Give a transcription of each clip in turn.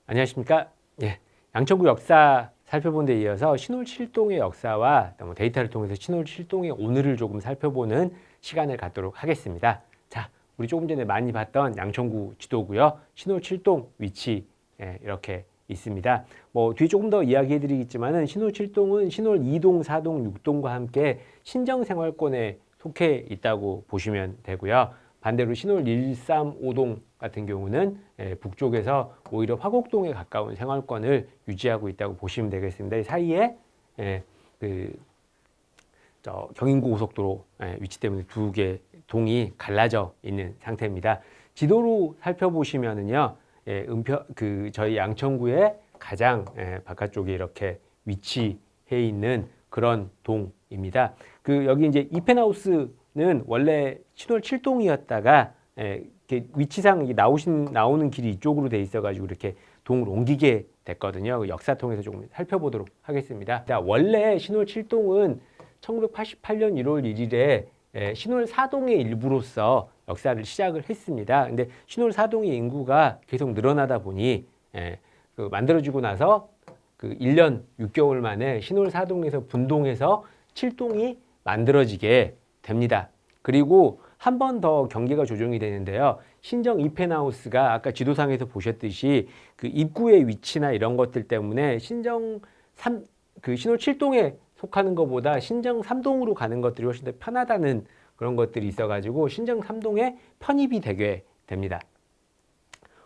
안녕하십니까? 예, 양천구 역사 살펴본 데 이어서 신월 7동의 역사와 데이터를 통해서 신월 7동의 오늘을 조금 살펴보는 시간을 갖도록 하겠습니다. 자, 우리 조금 전에 많이 봤던 양천구 지도고요. 신월 7동 위치 이렇게 있습니다. 뭐 뒤에 조금 더 이야기해 드리겠지만은 신월 7동은 신월 2동, 4동, 6동과 함께 신정생활권에 속해 있다고 보시면 되고요. 반대로 신월 1, 3, 5동 같은 경우는 북쪽에서 오히려 화곡동에 가까운 생활권을 유지하고 있다고 보시면 되겠습니다. 이 사이에 경인고 고속도로 위치 때문에 두 개 동이 갈라져 있는 상태입니다. 지도로 살펴보시면은요, 저희 양천구의 가장 바깥쪽에 이렇게 위치해 있는 그런 동입니다. 여기 이제 이펜하우스는 원래 신월 7동이었다가 위치상 나오는 길이 이쪽으로 돼 있어가지고 이렇게 동을 옮기게 됐거든요. 역사통해서 조금 살펴보도록 하겠습니다. 자, 원래 신월 7동은 1988년 1월 1일에 신월 4동의 일부로서 역사를 시작을 했습니다. 근데 신월 4동의 인구가 계속 늘어나다 보니 만들어지고 나서 1년 6개월 만에 신월 4동에서 분동해서 7동이 만들어지게 됩니다. 그리고 한 번 더 경계가 조정이 되는데요. 신정 이펜하우스가 아까 지도상에서 보셨듯이 입구의 위치나 이런 것들 때문에 신월 7동에 속하는 것보다 신정 3동으로 가는 것들이 훨씬 더 편하다는 그런 것들이 있어가지고 신정 3동에 편입이 되게 됩니다.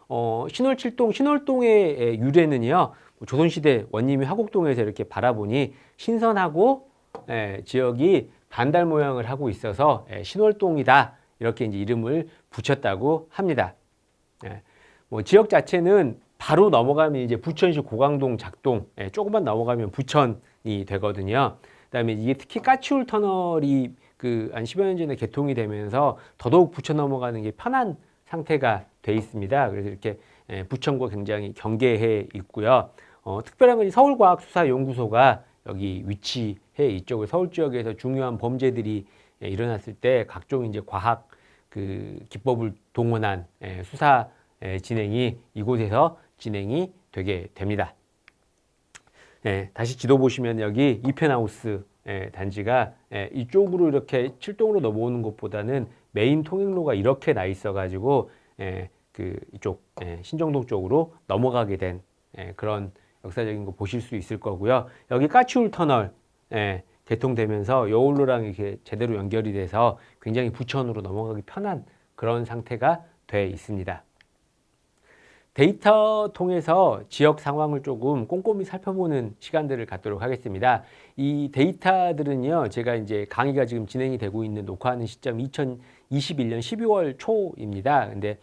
신월 7동, 신월동의 유래는요, 조선시대 원님이 화곡동에서 이렇게 바라보니 신선하고 지역이 반달 모양을 하고 있어서 신월동이다, 이렇게 이제 이름을 붙였다고 합니다. 지역 자체는 바로 넘어가면 이제 부천시 고강동 작동, 조금만 넘어가면 부천이 되거든요. 그다음에 이게 특히 까치울 터널이 한 10여 년 전에 개통이 되면서 더더욱 부천 넘어가는 게 편한 상태가 돼 있습니다. 그래서 이렇게 부천과 굉장히 경계해 있고요. 특별한 건 서울과학수사연구소가 여기 위치해 이쪽을 서울 지역에서 중요한 범죄들이 일어났을 때 각종 이제 과학 기법을 동원한 수사 진행이 이곳에서 진행이 되게 됩니다. 다시 지도 보시면 여기 이펜하우스 단지가 이쪽으로 이렇게 7동으로 넘어오는 것보다는 메인 통행로가 이렇게 나 있어 가지고 이쪽 신정동 쪽으로 넘어가게 된 그런 역사적인 거 보실 수 있을 거고요. 여기 까치울 터널 개통되면서 여울로랑 이렇게 제대로 연결이 돼서 굉장히 부천으로 넘어가기 편한 그런 상태가 돼 있습니다. 데이터 통해서 지역 상황을 조금 꼼꼼히 살펴보는 시간들을 갖도록 하겠습니다. 이 데이터들은요, 제가 이제 강의가 지금 진행이 되고 있는 녹화하는 시점 2021년 12월 초입니다. 근데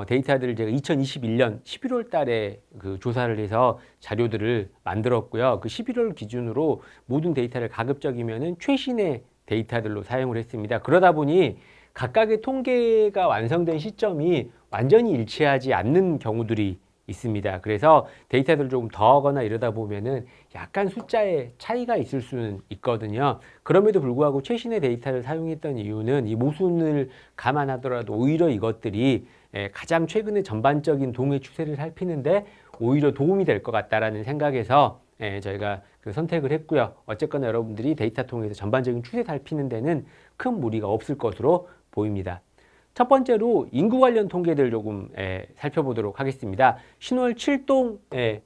데이터들을 제가 2021년 11월 달에 조사를 해서 자료들을 만들었고요. 11월 기준으로 모든 데이터를 가급적이면은 최신의 데이터들로 사용을 했습니다. 그러다 보니 각각의 통계가 완성된 시점이 완전히 일치하지 않는 경우들이 있습니다. 그래서 데이터들을 조금 더 하거나 이러다 보면은 약간 숫자의 차이가 있을 수는 있거든요. 그럼에도 불구하고 최신의 데이터를 사용했던 이유는 이 모순을 감안하더라도 오히려 이것들이 가장 최근의 전반적인 동의 추세를 살피는데 오히려 도움이 될 것 같다라는 생각에서 저희가 선택을 했고요. 어쨌거나 여러분들이 데이터 통해서 전반적인 추세 살피는 데는 큰 무리가 없을 것으로 보입니다. 첫 번째로 인구 관련 통계들 조금 살펴보도록 하겠습니다. 신월 7동의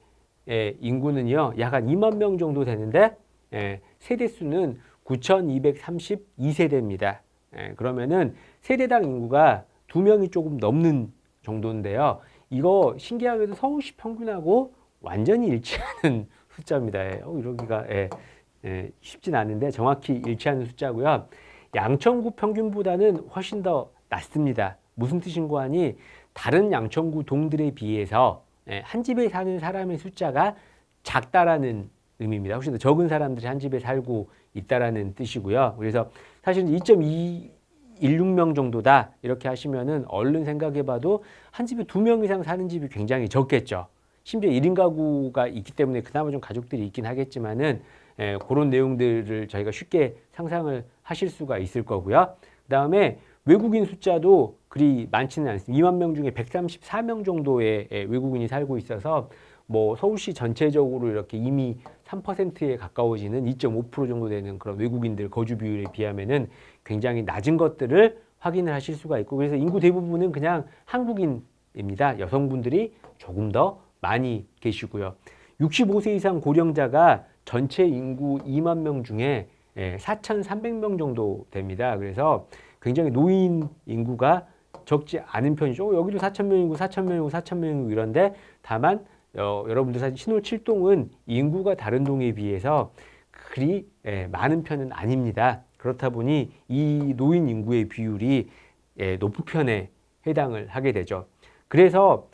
인구는요, 약 한 2만 명 정도 되는데 세대수는 9,232세대입니다. 그러면은 세대당 인구가 2명이 조금 넘는 정도인데요. 이거 신기하게도 서울시 평균하고 완전히 일치하는 숫자입니다. 이러기가 쉽진 않은데 정확히 일치하는 숫자고요. 양천구 평균보다는 훨씬 더 낮습니다. 무슨 뜻인고 하니 다른 양천구 동들에 비해서 한 집에 사는 사람의 숫자가 작다라는 의미입니다. 훨씬 더 적은 사람들이 한 집에 살고 있다라는 뜻이고요. 그래서 사실 2.216명 정도다 이렇게 하시면은 얼른 생각해봐도 한 집에 2명 이상 사는 집이 굉장히 적겠죠. 심지어 1인 가구가 있기 때문에 그나마 좀 가족들이 있긴 하겠지만은 그런 내용들을 저희가 쉽게 상상을 하실 수가 있을 거고요. 그 다음에 외국인 숫자도 그리 많지는 않습니다. 2만 명 중에 134명 정도의 외국인이 살고 있어서 뭐 서울시 전체적으로 이렇게 이미 3%에 가까워지는 2.5% 정도 되는 그런 외국인들 거주 비율에 비하면은 굉장히 낮은 것들을 확인을 하실 수가 있고, 그래서 인구 대부분은 그냥 한국인입니다. 여성분들이 조금 더 많이 계시고요. 65세 이상 고령자가 전체 인구 2만 명 중에 4,300명 정도 됩니다. 그래서 굉장히 노인 인구가 적지 않은 편이죠. 여기도 4,000명이고 4,000명이고 4,000명이고 이런데, 다만 여러분들 사실 신월 7동은 인구가 다른 동에 비해서 그리 많은 편은 아닙니다. 그렇다 보니 이 노인 인구의 비율이 높은 편에 해당을 하게 되죠. 그래서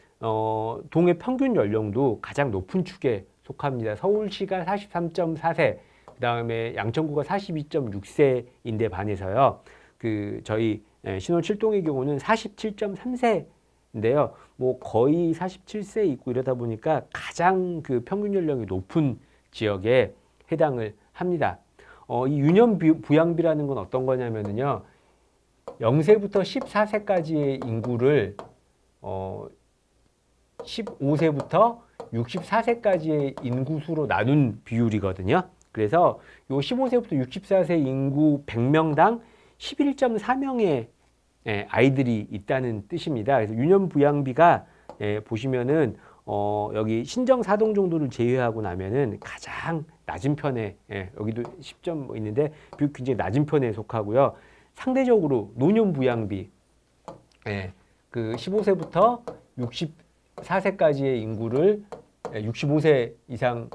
동의 평균 연령도 가장 높은 축에 속합니다. 서울시가 43.4세, 그 다음에 양천구가 42.6세인데 반해서요. 그 저희 신월 7동의 경우는 47.3세인데요. 뭐 거의 47세 있고 이러다 보니까 가장 그 평균 연령이 높은 지역에 해당을 합니다. 이 유년 부양비라는 건 어떤 거냐면요. 0세부터 14세까지의 인구를 15세부터 64세까지의 인구수로 나눈 비율이거든요. 그래서 요 15세부터 64세 인구 100명당 11.4명의 아이들이 있다는 뜻입니다. 그래서 유년 부양비가 보시면은 여기 신정 사동 정도를 제외하고 나면은 가장 낮은 편에, 여기도 10점 뭐 있는데 비율 굉장히 낮은 편에 속하고요. 상대적으로 노년 부양비, 그 15세부터 64세까지의 인구를 65세 이상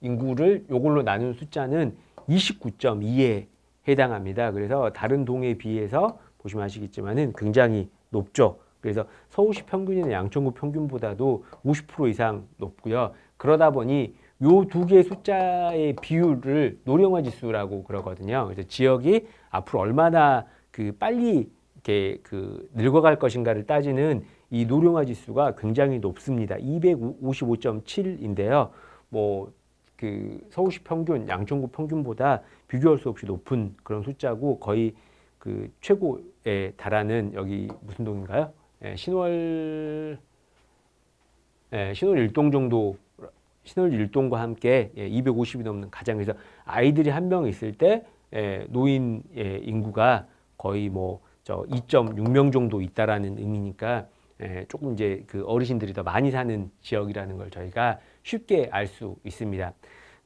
인구를 요걸로 나눈 숫자는 29.2에 해당합니다. 그래서 다른 동에 비해서 보시면 아시겠지만은 굉장히 높죠. 그래서 서울시 평균이나 양천구 평균보다도 50% 이상 높고요. 그러다 보니 요 두 개의 숫자의 비율을 노령화 지수라고 그러거든요. 그래서 지역이 앞으로 얼마나 그 빨리 이렇게 그 늙어갈 것인가를 따지는 이 노령화 지수가 굉장히 높습니다. 255.7인데요. 뭐 그 서울시 평균, 양천구 평균보다 비교할 수 없이 높은 그런 숫자고, 거의 그 최고에 달하는, 여기 무슨 동인가요? 신월 1동 정도, 신월 1동과 함께 250이 넘는 가장, 그래서 아이들이 한 명 있을 때 노인 인구가 거의 뭐 2.6명 정도 있다라는 의미니까 조금 이제 그 어르신들이 더 많이 사는 지역이라는 걸 저희가 쉽게 알 수 있습니다.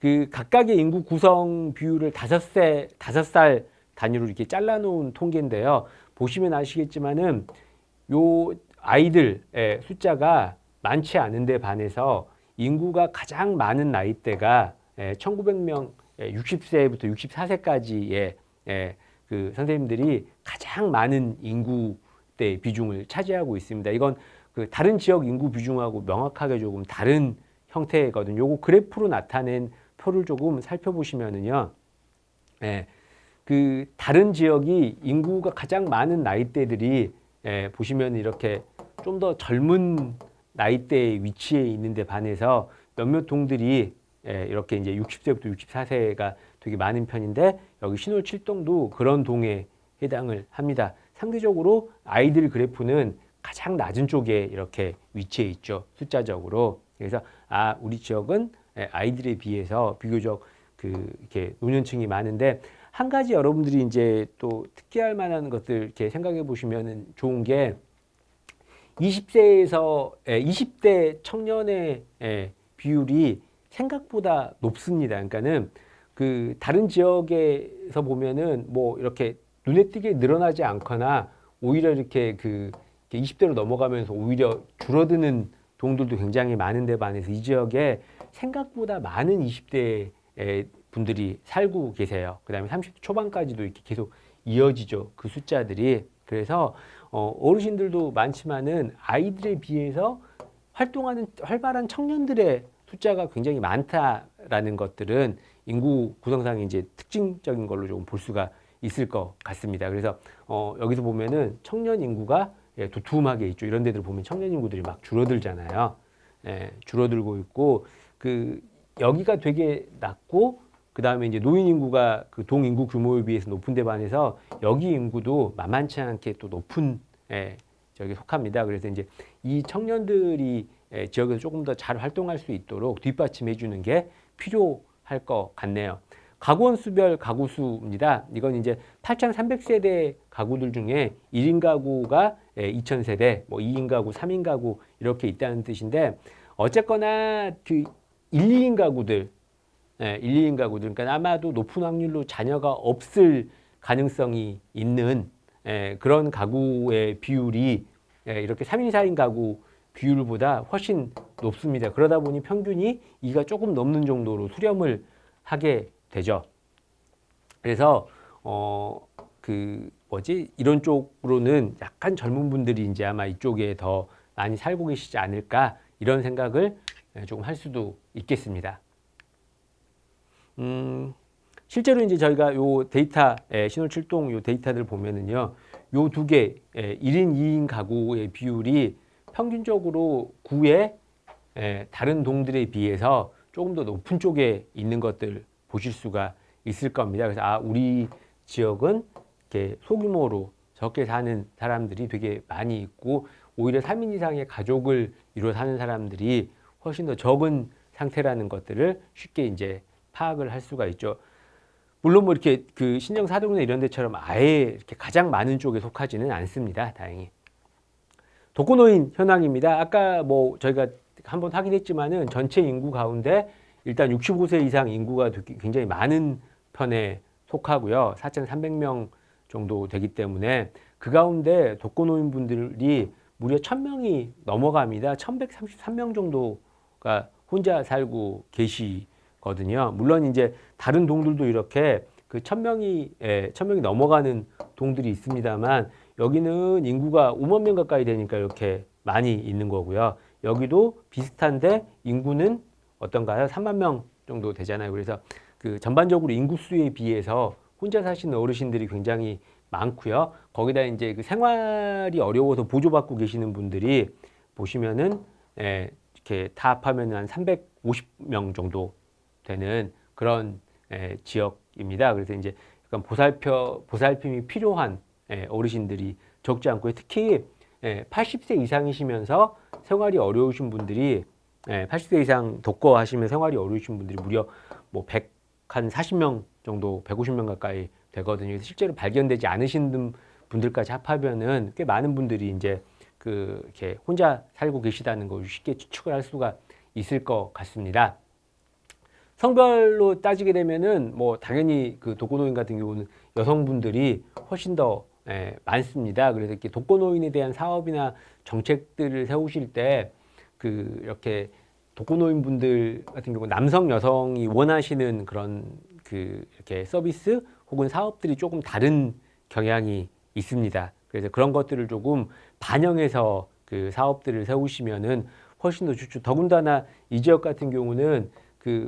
그 각각의 인구 구성 비율을 5살 단위로 이렇게 잘라놓은 통계인데요. 보시면 아시겠지만은 요 아이들의 숫자가 많지 않은데 반해서 인구가 가장 많은 나이대가 1900명, 60세부터 64세까지의 그 선생님들이 가장 많은 인구대 비중을 차지하고 있습니다. 이건 그 다른 지역 인구 비중하고 명확하게 조금 다른 형태거든요. 요거 그래프로 나타낸 표를 조금 살펴보시면은요. 그 다른 지역이 인구가 가장 많은 나이대들이 보시면 이렇게 좀 더 젊은 나이대의 위치에 있는데 반해서 몇몇 동들이 이렇게 이제 60세부터 64세가 되게 많은 편인데, 여기 신월 7동도 그런 동에 해당을 합니다. 상대적으로 아이들 그래프는 가장 낮은 쪽에 이렇게 위치해 있죠, 숫자적으로. 그래서 우리 지역은 아이들에 비해서 비교적 그 이렇게 노년층이 많은데, 한 가지 여러분들이 이제 또 특기할 만한 것들 이렇게 생각해 보시면 좋은 게, 20대 청년의 비율이 생각보다 높습니다. 그러니까는 그 다른 지역에서 보면은 뭐 이렇게 눈에 띄게 늘어나지 않거나 오히려 이렇게 그 20대로 넘어가면서 오히려 줄어드는 동들도 굉장히 많은데 반해서 이 지역에 생각보다 많은 20대 분들이 살고 계세요. 그 다음에 30대 초반까지도 이렇게 계속 이어지죠, 그 숫자들이. 그래서 어르신들도 많지만은 아이들에 비해서 활동하는 활발한 청년들의 숫자가 굉장히 많다라는 것들은 인구 구성상의 이제 특징적인 걸로 조금 볼 수가 있을 것 같습니다. 그래서 여기서 보면은 청년 인구가 두툼하게 있죠. 이런 데들 보면 청년 인구들이 막 줄어들잖아요. 줄어들고 있고, 그 여기가 되게 낮고, 그 그 다음에 이제 노인 인구가 그 동 인구 규모에 비해서 높은 데 반해서 여기 인구도 만만치 않게 또 높은 저기 속합니다. 그래서 이제 이 청년들이 지역에서 조금 더 잘 활동할 수 있도록 뒷받침해 주는 게 필요할 것 같네요. 가구원 수별 가구 수입니다. 이건 이제 8,300세대 가구들 중에 1인 가구가 2,000세대, 뭐 2인 가구, 3인 가구 이렇게 있다는 뜻인데 어쨌거나 그 1, 2인 가구들, 1, 2인 가구들, 그러니까 아마도 높은 확률로 자녀가 없을 가능성이 있는 그런 가구의 비율이 이렇게 3인, 4인 가구 비율보다 훨씬 높습니다. 그러다 보니 평균이 2가 조금 넘는 정도로 수렴을 하게 되죠. 그래서 이런 쪽으로는 약간 젊은 분들이 이제 아마 이쪽에 더 많이 살고 계시지 않을까 이런 생각을 조금 할 수도 있겠습니다. 실제로 이제 저희가 요 데이터 신홀7동 요 데이터들 보면은요, 요 두 개 1인 2인 가구의 비율이 평균적으로 구의 다른 동들에 비해서 조금 더 높은 쪽에 있는 것들 보실 수가 있을 겁니다. 그래서 우리 지역은 이렇게 소규모로 적게 사는 사람들이 되게 많이 있고 오히려 3인 이상의 가족을 이루어 사는 사람들이 훨씬 더 적은 상태라는 것들을 쉽게 이제 파악을 할 수가 있죠. 물론 뭐 이렇게 그 신정 사동이나 이런 데처럼 아예 이렇게 가장 많은 쪽에 속하지는 않습니다. 다행히. 독거노인 현황입니다. 아까 뭐 저희가 한번 확인했지만은 전체 인구 가운데 일단 65세 이상 인구가 굉장히 많은 편에 속하고요. 4,300명 정도 되기 때문에 그 가운데 독거노인 분들이 무려 1,000명이 넘어갑니다. 1,133명 정도가 혼자 살고 계시거든요. 물론 이제 다른 동들도 이렇게 그 1,000명이 넘어가는 동들이 있습니다만 여기는 인구가 5만 명 가까이 되니까 이렇게 많이 있는 거고요. 여기도 비슷한데 인구는 어떤가요? 3만 명 정도 되잖아요. 그래서 그 전반적으로 인구수에 비해서 혼자 사시는 어르신들이 굉장히 많고요. 거기다 이제 그 생활이 어려워서 보조받고 계시는 분들이 보시면은 이렇게 다 합하면 한 350명 정도 되는 그런 지역입니다. 그래서 이제 약간 보살핌이 필요한 어르신들이 적지 않고요. 특히 80세 이상이시면서 생활이 어려우신 분들이 80세 이상 독거하시면 생활이 어려우신 분들이 무려 뭐 140명 정도, 150명 가까이 되거든요. 실제로 발견되지 않으신 분들까지 합하면은 꽤 많은 분들이 이제 이렇게 혼자 살고 계시다는 걸 쉽게 추측을 할 수가 있을 것 같습니다. 성별로 따지게 되면은 뭐 당연히 그 독거노인 같은 경우는 여성분들이 훨씬 더 많습니다. 그래서 이렇게 독거노인에 대한 사업이나 정책들을 세우실 때 이렇게 독거노인 분들 같은 경우 남성 여성이 원하시는 그런 이렇게 서비스 혹은 사업들이 조금 다른 경향이 있습니다. 그래서 그런 것들을 조금 반영해서 그 사업들을 세우시면은 훨씬 더 좋죠. 더군다나 이 지역 같은 경우는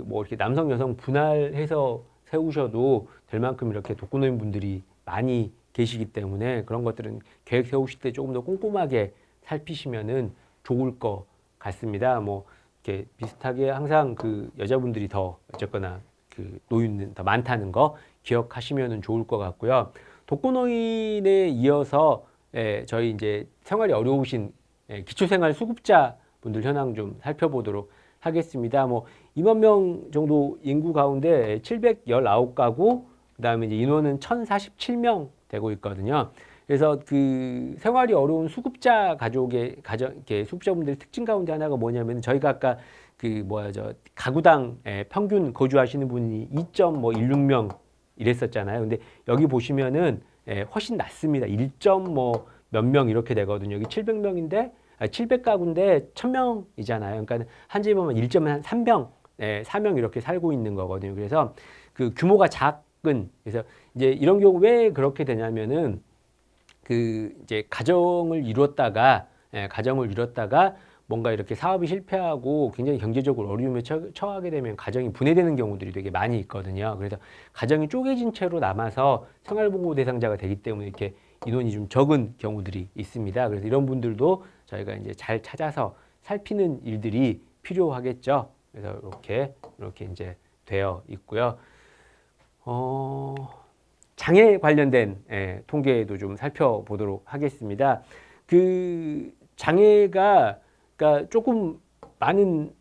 뭐 이렇게 남성 여성 분할해서 세우셔도 될 만큼 이렇게 독거노인 분들이 많이 계시기 때문에 그런 것들은 계획 세우실 때 조금 더 꼼꼼하게 살피시면은 좋을 것 같습니다. 뭐 이렇게 비슷하게 항상 여자분들이 더 어쨌거나 노인은 더 많다는 거 기억하시면은 좋을 것 같고요. 독거노인에 이어서 저희 이제 생활이 어려우신 기초생활 수급자 분들 현황 좀 살펴보도록 하겠습니다. 뭐 2만 명 정도 인구 가운데 719가구, 그다음에 이제 인원은 1,047명 되고 있거든요. 그래서 생활이 어려운 수급자 수급자분들의 특징 가운데 하나가 뭐냐면 저희가 아까 가구당 평균 거주하시는 분이 2.16명 이랬었잖아요. 근데 여기 보시면은 훨씬 낮습니다. 1점 몇 명 이렇게 되거든요. 여기 700명인데 700가구인데 1,000명이잖아요. 그러니까 한 집에 보면 1.3명, 4명 이렇게 살고 있는 거거든요. 그래서 규모가 작은, 그래서 이제 이런 경우 왜 그렇게 되냐면은 이제 가정을 이뤘다가 뭔가 이렇게 사업이 실패하고 굉장히 경제적으로 어려움에 처하게 되면 가정이 분해되는 경우들이 되게 많이 있거든요. 그래서 가정이 쪼개진 채로 남아서 생활보호 대상자가 되기 때문에 이렇게 인원이 좀 적은 경우들이 있습니다. 그래서 이런 분들도 저희가 이제 잘 찾아서 살피는 일들이 필요하겠죠. 그래서 이렇게 이제 되어 있고요. 장애 관련된 통계도 좀 살펴보도록 하겠습니다. 그 장애가 그러니까 조금 많은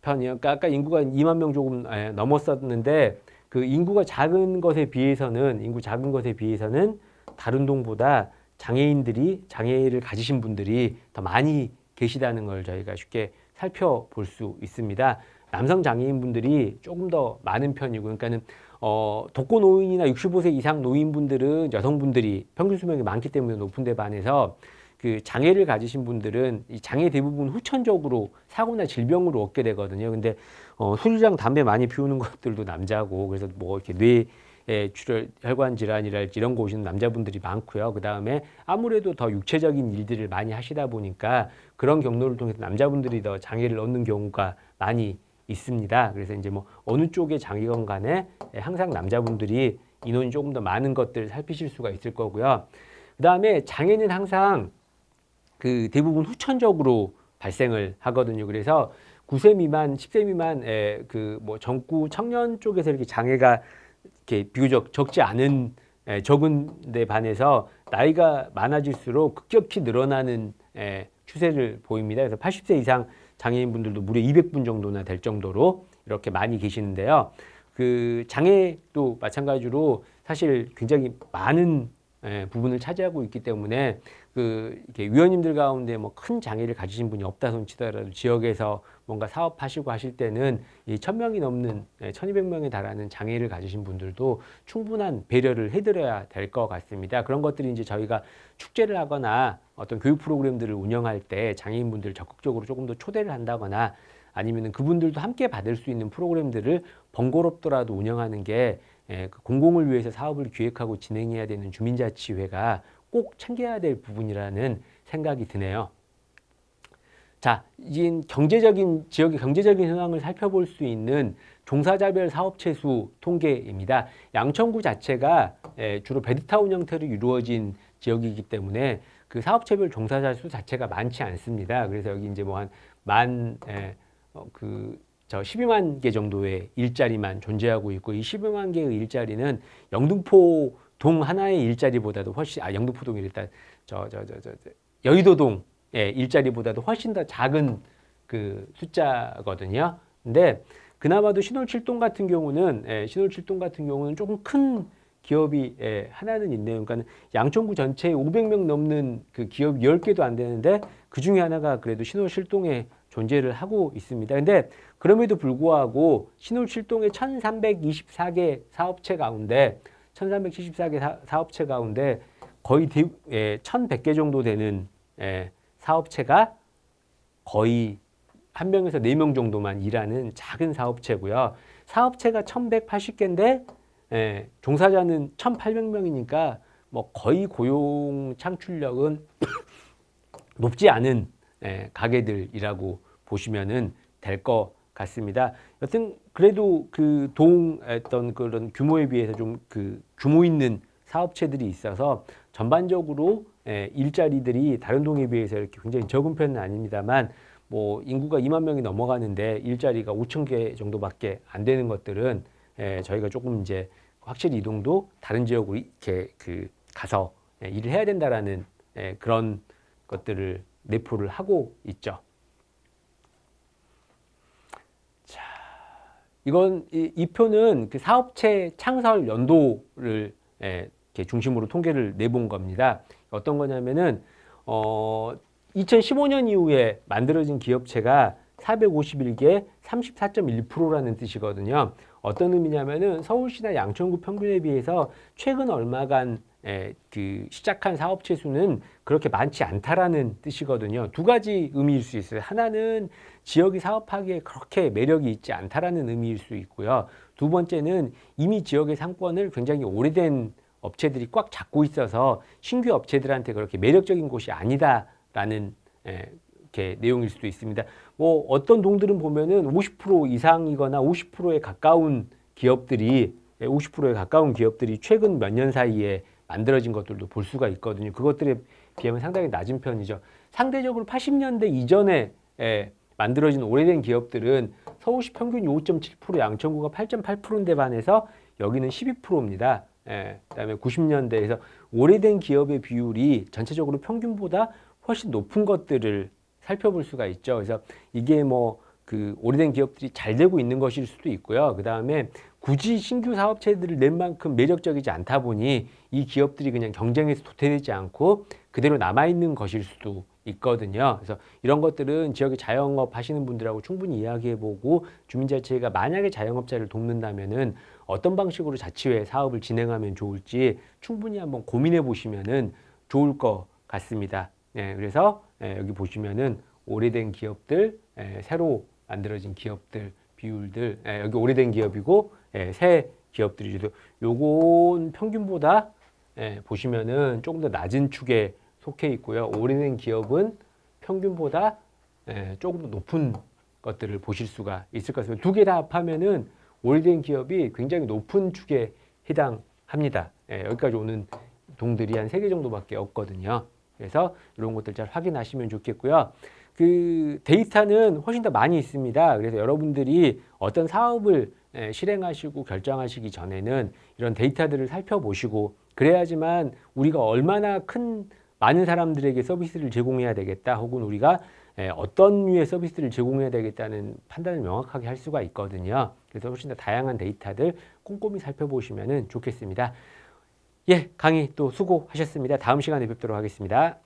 편이요. 그러니까 아까 인구가 2만 명 조금 넘었었는데 그 인구 작은 것에 비해서는 다른 동보다 장애를 가지신 분들이 더 많이 계시다는 걸 저희가 쉽게 살펴볼 수 있습니다. 남성 장애인분들이 조금 더 많은 편이고, 그러니까는 독거 노인이나 65세 이상 노인분들은 여성분들이 평균 수명이 많기 때문에 높은 데 반해서 그 장애를 가지신 분들은 이 장애 대부분 후천적으로 사고나 질병으로 얻게 되거든요. 근데 술이랑 담배 많이 피우는 것들도 남자고, 그래서 뭐 이렇게 뇌에 출혈, 혈관 질환이랄지 이런 거 오시는 남자분들이 많고요. 그 다음에 아무래도 더 육체적인 일들을 많이 하시다 보니까 그런 경로를 통해서 남자분들이 더 장애를 얻는 경우가 많이 있습니다. 그래서 이제 뭐 어느 쪽의 장애건 간에 항상 남자분들이 인원이 조금 더 많은 것들을 살피실 수가 있을 거고요. 그 다음에 장애는 항상 그 대부분 후천적으로 발생을 하거든요. 그래서 9세 미만, 10세 미만의 그 뭐 정구 청년 쪽에서 이렇게 장애가 이렇게 비교적 적지 않은 적은 데 반해서 나이가 많아질수록 급격히 늘어나는 추세를 보입니다. 그래서 80세 이상 장애인분들도 무려 200분 정도나 될 정도로 이렇게 많이 계시는데요. 그 장애도 마찬가지로 사실 굉장히 많은 부분을 차지하고 있기 때문에 그 이렇게 위원님들 가운데 뭐 큰 장애를 가지신 분이 없다 손치더라도 지역에서 뭔가 사업하시고 하실 때는 이 1000명이 넘는 1200명에 달하는 장애를 가지신 분들도 충분한 배려를 해드려야 될 것 같습니다. 그런 것들이 이제 저희가 축제를 하거나 어떤 교육 프로그램들을 운영할 때 장애인분들 적극적으로 조금 더 초대를 한다거나 아니면은 그분들도 함께 받을 수 있는 프로그램들을 번거롭더라도 운영하는 게 그 공공을 위해서 사업을 기획하고 진행해야 되는 주민자치회가 꼭 챙겨야 될 부분이라는 생각이 드네요. 자, 이제 지역의 경제적인 현황을 살펴볼 수 있는 종사자별 사업체 수 통계입니다. 양천구 자체가 주로 베드타운 형태로 이루어진 지역이기 때문에 그 사업체별 종사자 수 자체가 많지 않습니다. 그래서 여기 이제 뭐 한 12만 개 정도의 일자리만 존재하고 있고, 이 12만 개의 일자리는 영등포 동 하나의 일자리보다도 훨씬, 영등포동이 일단 여의도동 일자리보다도 훨씬 더 작은 그 숫자거든요. 근데 그나마도 신월칠동 같은 경우는 조금 큰 기업이 하나는 있네요. 그러니까 양천구 전체에 500명 넘는 그 기업 10개도 안 되는데 그 중에 하나가 그래도 신월칠동에 존재를 하고 있습니다. 근데 그럼에도 불구하고 신월칠동의 1324개 사업체 가운데 거의 1100개 정도 되는 사업체가 거의 1명에서 4명 정도만 일하는 작은 사업체고요. 사업체가 1180개인데 종사자는 1800명이니까 뭐 거의 고용 창출력은 높지 않은 가게들이라고 보시면은 될 것 같습니다. 여튼 그래도 그 어떤 그런 규모에 비해서 좀 그 규모 있는 사업체들이 있어서 전반적으로 일자리들이 다른 동에 비해서 이렇게 굉장히 적은 편은 아닙니다만, 뭐 인구가 2만 명이 넘어가는데 일자리가 5,000개 정도밖에 안 되는 것들은 저희가 조금 이제 확실히 이동도 다른 지역으로 이렇게 그 가서 일을 해야 된다라는 그런 것들을 내포를 하고 있죠. 자, 이 표는 그 사업체 창설 연도를 이렇게 중심으로 통계를 내본 겁니다. 어떤 거냐면은 2015년 이후에 만들어진 기업체가 451개 34.1%라는 뜻이거든요. 어떤 의미냐면은 서울시나 양천구 평균에 비해서 최근 얼마간 그 시작한 사업체 수는 그렇게 많지 않다라는 뜻이거든요. 두 가지 의미일 수 있어요. 하나는 지역이 사업하기에 그렇게 매력이 있지 않다라는 의미일 수 있고요. 두 번째는 이미 지역의 상권을 굉장히 오래된 업체들이 꽉 잡고 있어서 신규 업체들한테 그렇게 매력적인 곳이 아니다라는 이렇게 내용일 수도 있습니다. 뭐 어떤 동들은 보면은 50% 이상이거나 50%에 가까운 기업들이 최근 몇 년 사이에 만들어진 것들도 볼 수가 있거든요. 그것들에 비하면 상당히 낮은 편이죠. 상대적으로 80년대 이전에 만들어진 오래된 기업들은 서울시 평균이 5.7%, 양천구가 8.8%인데 반해서 여기는 12%입니다. 그다음에 90년대에서 오래된 기업의 비율이 전체적으로 평균보다 훨씬 높은 것들을 살펴볼 수가 있죠. 그래서 이게 뭐 그 오래된 기업들이 잘 되고 있는 것일 수도 있고요. 그 다음에 굳이 신규 사업체들을 낸 만큼 매력적이지 않다 보니 이 기업들이 그냥 경쟁에서 도태되지 않고 그대로 남아있는 것일 수도 있거든요. 그래서 이런 것들은 지역의 자영업 하시는 분들하고 충분히 이야기해보고 주민자치회가 만약에 자영업자를 돕는다면은 어떤 방식으로 자치회 사업을 진행하면 좋을지 충분히 한번 고민해 보시면은 좋을 것 같습니다. 그래서 여기 보시면은 오래된 기업들, 새로 만들어진 기업들 비율들, 여기 오래된 기업이고 새 기업들이죠. 요건 평균보다 보시면은 조금 더 낮은 축에 속해 있고요. 오래된 기업은 평균보다 조금 더 높은 것들을 보실 수가 있을 것 같습니다. 두 개 다 합하면은 오래된 기업이 굉장히 높은 축에 해당합니다. 여기까지 오는 동들이 한 3개 정도밖에 없거든요. 그래서 이런 것들 잘 확인하시면 좋겠고요. 그 데이터는 훨씬 더 많이 있습니다. 그래서 여러분들이 어떤 사업을 실행하시고 결정하시기 전에는 이런 데이터들을 살펴보시고 그래야지만 우리가 얼마나 많은 사람들에게 서비스를 제공해야 되겠다 혹은 우리가 어떤 류의 서비스를 제공해야 되겠다는 판단을 명확하게 할 수가 있거든요. 그래서 훨씬 더 다양한 데이터들 꼼꼼히 살펴보시면 좋겠습니다. 강의 또 수고하셨습니다. 다음 시간에 뵙도록 하겠습니다.